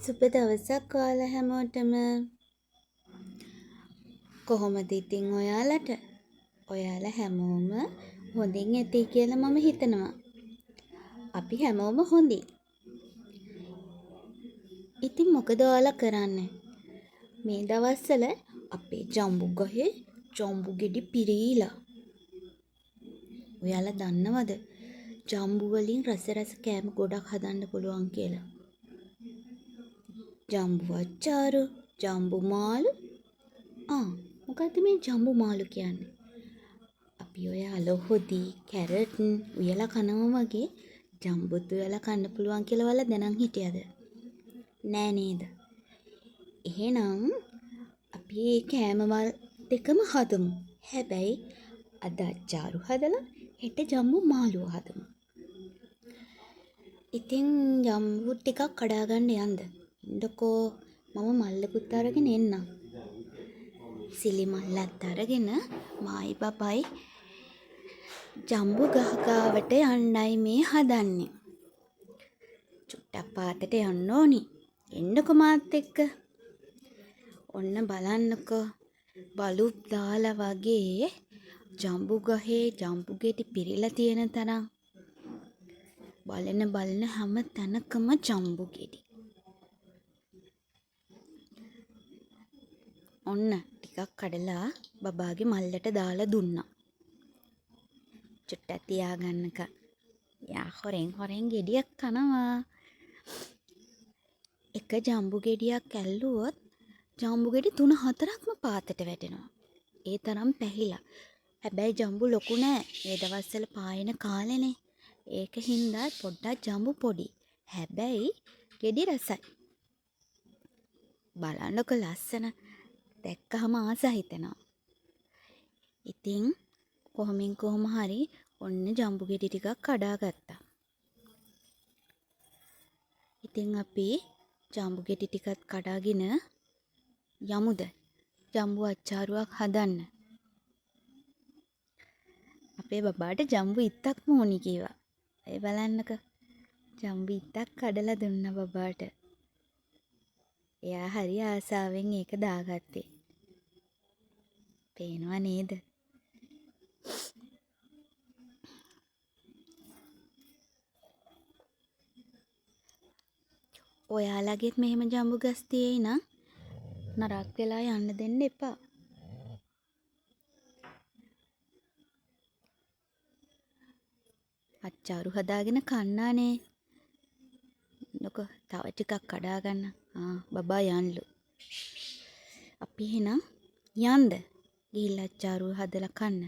සුබ දවසක් ඔයාලා හැමෝටම. කොහොමද ඉතින් ඔයාලට? ඔයාලා හැමෝම හොඳින් ඇති කියලා මම හිතනවා. අපි හැමෝම හොඳින්. ඉතින් මොකද ඔයාලා කරන්නේ? මේ දවස්වල අපේ ජම්බු ගහේ ජම්බු ගෙඩි පිරීලා. ඔයාලා දන්නවද? ජම්බු වලින් රස කෑම ගොඩක් හදන්න පුළුවන් කියලා. ජම්බු අච්චාරු, ජම්බු මාළු. මොකද්ද මේ ජම්බු මාළු කියන්නේ? අපි ඔය අලහොදි, කැරට් උයලා කනවා වගේ ජම්බුත් උයලා කන්න පුළුවන් කියලා වල දැනන් හිටියද? නෑ නේද? එහෙනම් අපි මේ කෑමවල් දෙකම හදමු. හැබැයි අද අච්චාරු හදලා හෙට ජම්බු මාළුව හදමු. ඉතින් ජම්බු ටිකක් කඩා ගන්න යන්න. ඉන්නකෝ මම මල්ලකුත් අරගෙන එන්නම්. සිලි මල්ලත් අරගෙන මායි බබයි ජම්බු ගහ ගාවට යන්නයි මේ හදන්නේ. චුට්ටක් පාතට යන්න ඕනි. එන්නකෝ මාත් එක්ක. ඔන්න බලන්නකෝ බලුත් දාලා වගේ ජම්බු ගහේ ජම්බු ගෙඩි පිරීලා තියෙන තරම්. බලන හැම තැනකම ජම්බු ගෙඩි. ඔන්න ටිකක් කඩලා බබාගේ මල්ලට දාලා දුන්නා. චුට්ටක් තියාගන්නක. යා හොරෙන් ගෙඩියක් කනවා. එක ජම්බු ගෙඩියක් ඇල්ලුවොත් ජම්බු ගෙඩි 3-4ක්ම පාතට වැටෙනවා. ඒ තරම් පැහිලා. හැබැයි ජම්බු ලොකු නෑ. මේ දවස්වල පායන කාලෙනේ. ඒක හින්දා පොඩ්ඩක් ජම්බු පොඩි. හැබැයි ගෙඩි රසයි. බලන්නකො ලස්සන. දැක්කහම ආස හිතෙනවා. ඉතින් කොහොම හරි ඔන්න ජම්බු ගෙඩි ටිකක් කඩා ගත්තා. ඉතින් අපි ජම්බු ගෙඩි ටිකත් කඩාගෙන යමුද ජම්බු අච්චාරුවක් හදන්න. අපේ බබාට ජම්බු ඉත්තක්ම ඕනි කිව්වා. ඒ බලන්නක ජම්බු ඉත්තක් කඩලා දුන්නා බබාට. එයා හරි ආසාවෙන් ඒක දාගත්තේ. පේනව නේද? ඔයාලගෙත් මෙහෙම ජම්බු ගස් තියෙයි නම් නරක් වෙලා යන්න දෙන්න එපා. අච්චාරු හදාගෙන කන්නානේ. නකො තව ටිකක් කඩා ගන්න. බබා යන්ලු. අපි එහෙනම් යන්ද ගිහිල්ලා අච්චාරු හදලා කන්න.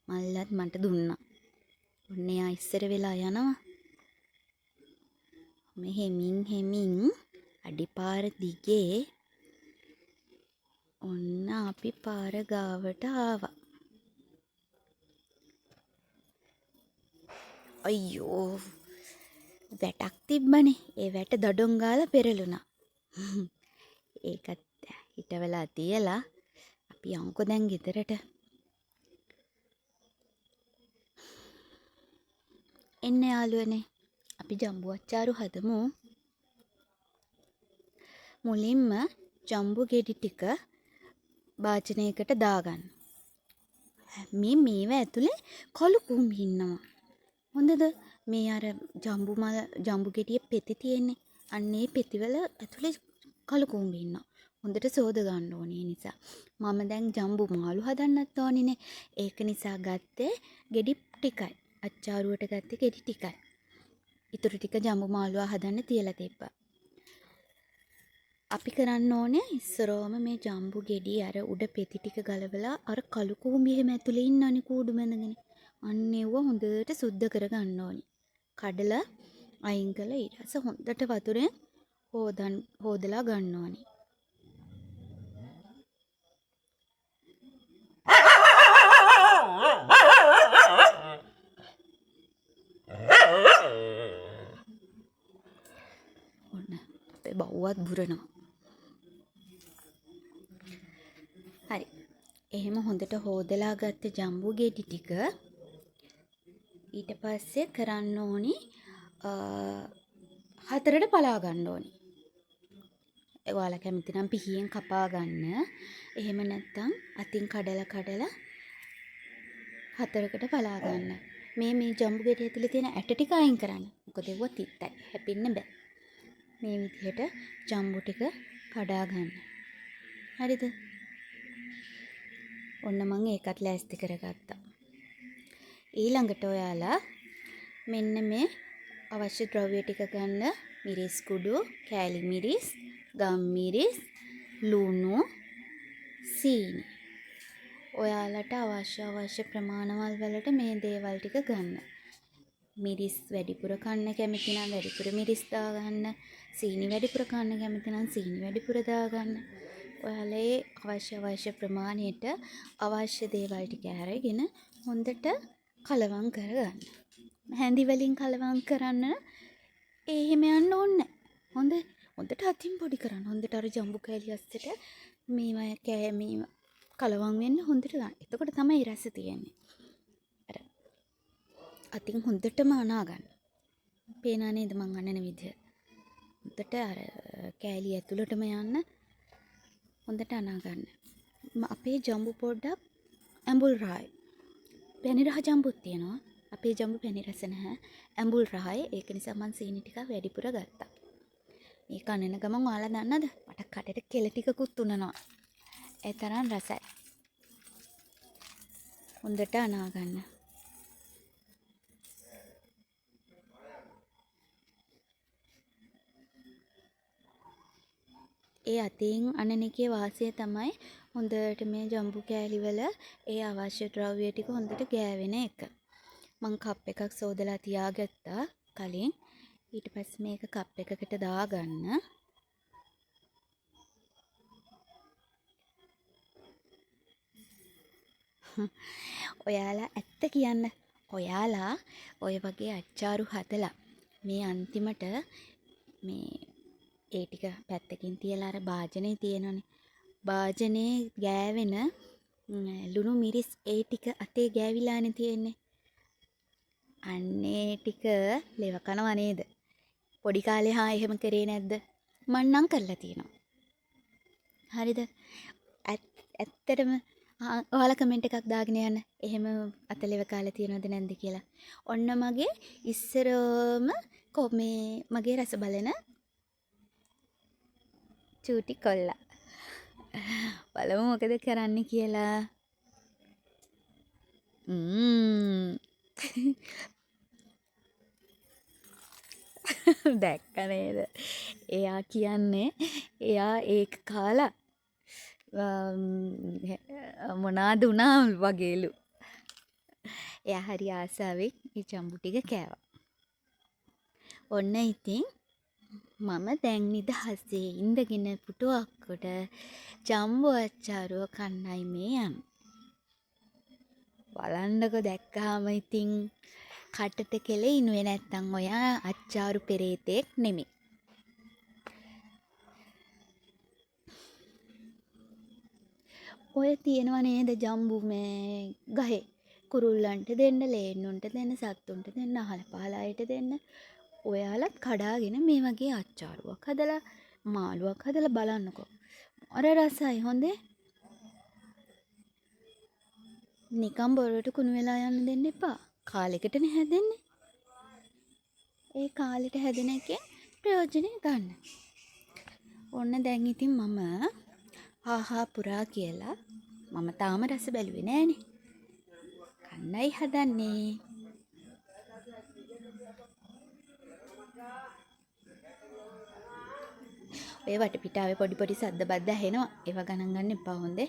මල්ලත් මට දුන්නා. ඔන්න එයා ඉස්සර වෙලා යනවා. මෙහෙමින් අඩිපාර දිගේ ඔන්න අපි පාර ගාවට ආවා. අයියෝ වැටක් තිබ්බනේ. ඒ වැට දඩොන් ගාලා පෙරළුණා. ඒකත් හිටවලා තියලා අපි යමුකෝ දැන් ගෙදරට. එන්න යාළුවනේ අපි ජම්බු අච්චාරු හදමු. මුලින්ම ජම්බු ගෙඩි ටික භාජනයකට දාගන්න. මේව ඇතුලේ කළු කුඹි ඉන්නවා. හොඳද? මේ අර ජම්බු ගෙඩියේ පෙති තියෙන්නේ. අන්න ඒ පෙතිවල ඇතුලේ කළු කුඹි ඉන්නවා. හොඳට සෝද ගන්න ඕනේ නිසා. මම දැන් ජම්බු මාළු හදන්නත් ඕනිනේ. ඒක නිසා ගත්තේ ගෙඩි ටිකයි. අච්චාරුවට ගත්තේ ගෙඩි ටිකයි. ඊටු ටික ජම්බු මාළුවා හදන්න තියලා තිබ්බා. අපි කරන්න ඕනේ ඉස්සරෝම මේ ජම්බු ගෙඩි අර උඩ පෙති ටික ගලවලා අර කළු කුඹි එහෙම ඇතුලේ ඉන්නනේ කූඩු බැඳගෙන. අන්න ඒව හොඳට සුද්ධ කරගන්න ඕනේ. කඩලා අයින් කළා ඊට පස්සේ හොඳට වතුරෙන් හොදලා ගන්න ඕනේ. ඔන්න අපේ බව්වත් බුරනවා. හරි. එහෙම හොඳට හොදලා ගත්ත ජම්බු ගෙඩි ටික ඊට පස්සේ කරන්න ඕනි 4ට පලා ගන්න ඕනි. ඔයාලා කැමති නම් පිහියෙන් කපා ගන්න. එහෙම නැත්නම් අතින් කඩලා හතරකට පලා ගන්න. මේ ජම්බු ගෙඩිය ඇතුලේ තියෙන ඇට ටික අයින් කරන්න. මොකද ඒව තිත්තයි. හැපෙන්න බෑ. මේ විදිහට ජම්බු ටික කඩා ගන්න. හරිද? ඔන්න මම ඒකත් ලෑස්ති කරගත්තා. ඊළඟට ඔයාලා මෙන්න මේ අවශ්‍ය ද්‍රව්‍ය ටික ගන්න. මිරිස් කුඩු, කෑලි මිරිස්, ගම් මිරිස්, ලුණු, සීනි. ඔයාලට අවශ්‍ය ප්‍රමාණවල් වලට මේ දේවල් ටික ගන්න. මිරිස් වැඩිපුර කන්න කැමති නම් වැඩිපුර මිරිස් දාගන්න. සීනි වැඩිපුර කන්න කැමති නම් සීනි වැඩිපුර දාගන්න. ඔයාලා අවශ්‍ය ප්‍රමාණයට අවශ්‍ය දේවල් ටික අරගෙන හොඳට කලවම් කරගන්න. හැඳි වලින් කලවම් කරන්න එහෙම යන්න ඕනේ. හොඳට අතින් පොඩි කරන්න. හොඳට අර ජම්බු කෑලි අස්සට මේ කලවම් වෙන්න හොඳට ගන්න. එතකොට තමයි රස තියෙන්නේ. අර අතින් හොඳටම අනා ගන්න. පේනා නේද මං අනන විදිය? හොඳට අර කෑලි ඇතුළටම යන්න හොඳට අනා ගන්න. අපේ ජම්බු පොඩ්ඩක් ඇඹුල් රහයි. පැණි රහ ජම්බුත් තියෙනවා. අපේ ජම්බු පැණි රස නැහැ. ඇඹුල් රහයි. ඒක නිසා මං සීනි ටිකක් වැඩිපුර ගත්තා. මේ කනන ගමන් ඔයාලා දන්නද? මට කටට කෙල ටිකකුත් උනනවා. ඒ තරම් රසයි. හොඳට අනා ගන්න. ඒ අතින් අනන එකේ වාසිය තමයි හොඳට මේ ජම්බු කෑලි වල ඒ අවශ්‍ය ද්‍රව්‍ය ටික හොඳට ගෑවෙන එක. මං කප් එකක් සෝදලා තියාගත්තා කලින්. ඊට පස්සේ මේක කප් එකකට දාගන්න. ඔයාලා ඇත්ත කියන්න. ඔයාලා ඔය වගේ අච්චාරු හදලා මේ අන්තිමට මේ ඒ ටික පැත්තකින් තියලා අර භාජනේ තියෙනනේ. භාජනේ ගෑවෙන ලුණු මිරිස් ඒ ටික අතේ ගෑවිලානේ තියෙන්නේ. අන්නේ ටික ලෙව කනවා නේද? පොඩි කාලේ එහෙම කරේ නැද්ද? මං නම් කරලා තියෙනවා. හරිද? ඇත්තටම ඔයාලා කමෙන්ට් එකක් දාගෙන යන්න. එහෙම අතලෙව කාලා තියෙනවද නැද්ද කියලා. ඔන්න මගේ ඉස්සරම මගේ රස බලන චූටි කොල්ලා. බලමු මොකද කරන්න කියලා. දැක්ක නේද? එයා කියන්නේ එයා ඒක කාලා මොනාද වුණා වගේලු. එයා හරි ආසාවෙන් මේ ජම්බු ටික කෑවා. ඔන්න ඉතින් මම දැන් නිදහසේ ඉඳගෙන පුටුවක් උඩ ජම්බු අච්චාරුව කන්නයි මේ යන්නේ. බලන්නකෝ දැක්කාම ඉතින් කටට කෙලෙිනුවේ නැත්තම් ඔයා අච්චාරු පෙරේතෙක් නෙමෙයි. ඔය තියෙනව නේද ජම්බු මේ ගහේ කුරුල්ලන්ට දෙන්න, ලේන්නුන්ට දෙන්න, සත්තුන්ට දෙන්න, අහල පහල අයට දෙන්න. ඔයාලත් කඩාගෙන මේ වගේ අච්චාරුවක් හදලා මාළුවක් හදලා බලන්නකෝ. අර රසයි හොඳේ. නිකම් බොරුවට කුණු වෙලා යන්න දෙන්න එපා. කාලෙකටනේ හැදෙන්නේ. ඒ කාලෙට හැදෙන එකේ ප්‍රයෝජනෙ ගන්න. ඔන්න දැන් ඉතින් මම හාහා පුරා කියලා මම තාම රස බැලුවේ නෑනේ. කන්නයි හදන්නේ. ඔය වටපිටාවේ පොඩි සද්ද බද්ද ඇහෙනවා. ඒව ගණන් ගන්න එපා හොඳේ.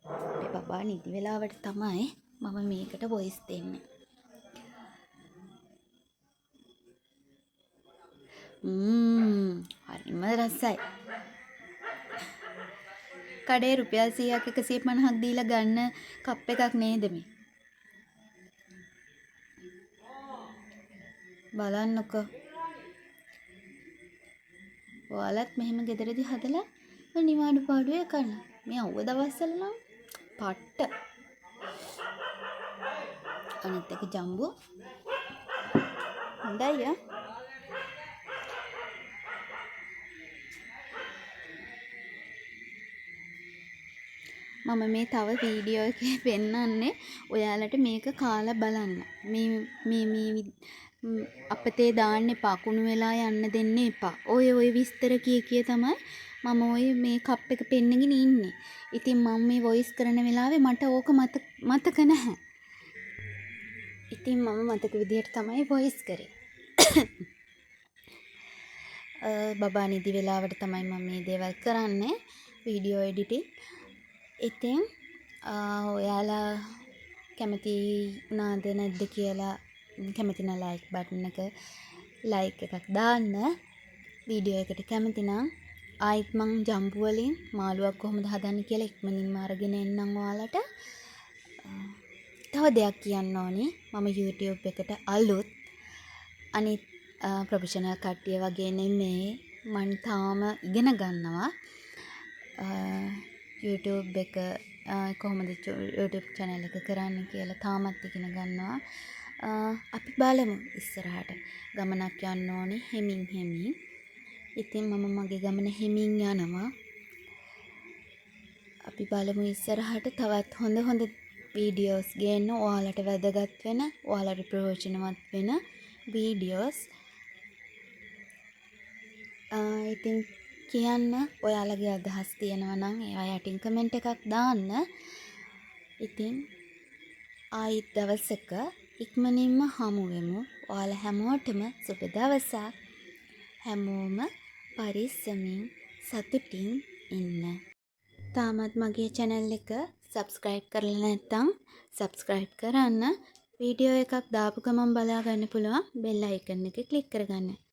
අපේ බබා නිදි වෙලාවට තමයි මම මේකට වොයිස් දෙන්නේ. හරිම රසයි. කඩේ රුපියල් 100ක් 150ක් දීලා ගන්න කප් එකක් නේද මේ? බලන්නකෝ. ඔයාලත් මෙහෙම ගෙදරදී හදලා නිවාඩු පාඩුවේ කන්න. මේ අවුව දවස්වල නම් පට්ට. අනිත් එක ජම්බු. හොඳයි මම මේ තව වීඩියෝ එකේ පෙන්නන්නේ ඔයාලට මේක කාලා බලන්න. මේ අපතේ දාන්න එපා. කුණු වෙලා යන්න දෙන්න එපා. ඔය විස්තර කිය තමයි මම ඔය මේ කප් එක පෙන්නගෙන ඉන්නේ. ඉතින් මම මේ වොයිස් කරන වෙලාවේ මට ඕක මතක නැහැ. ඉතින් මම මතක විදියට තමයි වොයිස් කරේ. බබා නිදි වෙලාවට තමයි මම මේ දේවල් කරන්නේ. Video editing. ඉතින් ඔයාලා කැමති වුණාද නැද්ද කියලා කැමති නම් ලයික් බටන් එක ලයික් එකක් දාන්න. වීඩියෝ එකට කැමති නම් ආයිත් මං ජම්බු වලින් මාළුවක් කොහොමද හදන්නේ කියලා ඉක්මනින්ම අරගෙන එන්නම් ඔයාලට. තව දෙයක් කියන්න ඕනේ. මම YouTube එකට අලුත්. අනිත් ප්‍රොෆෙෂනල් කට්ටිය වගේ නෙමෙයි. මං තාම ඉගෙන ගන්නවා. YouTube එක කොහොමද YouTube channel එක කරන්න කියලා තාමත් ඉගෙන ගන්නවා. අපි බලමු ඉස්සරහට ගමනක් යන්න ඕනේ හෙමින්. ඉතින් මම මගේ ගමන හෙමින් යනවා. අපි බලමු ඉස්සරහට තවත් හොඳ වීඩියෝස් ගේන්න ඔයාලට වැදගත් වෙන, ඔයාලට ප්‍රයෝජනවත් වෙන වීඩියෝස්. ඉතින් කියන්න ඔයාලගේ අදහස් තියෙනවා නම් ඒවා යටින් කමෙන්ට් එකක් දාන්න. ඉතින් ආයිත් දවසක ඉක්මනින්ම හමු වෙමු. ඔයාලා හැමෝටම සුබ දවසක්. හැමෝම පරිස්සමින් සතුටින් ඉන්න. තාමත් මගේ channel එක subscribe කරලා නැත්නම් subscribe කරන්න. වීඩියෝ එකක් දාපු ගමන් බලා ගන්න පුළුවන් bell icon එක click කරගන්න.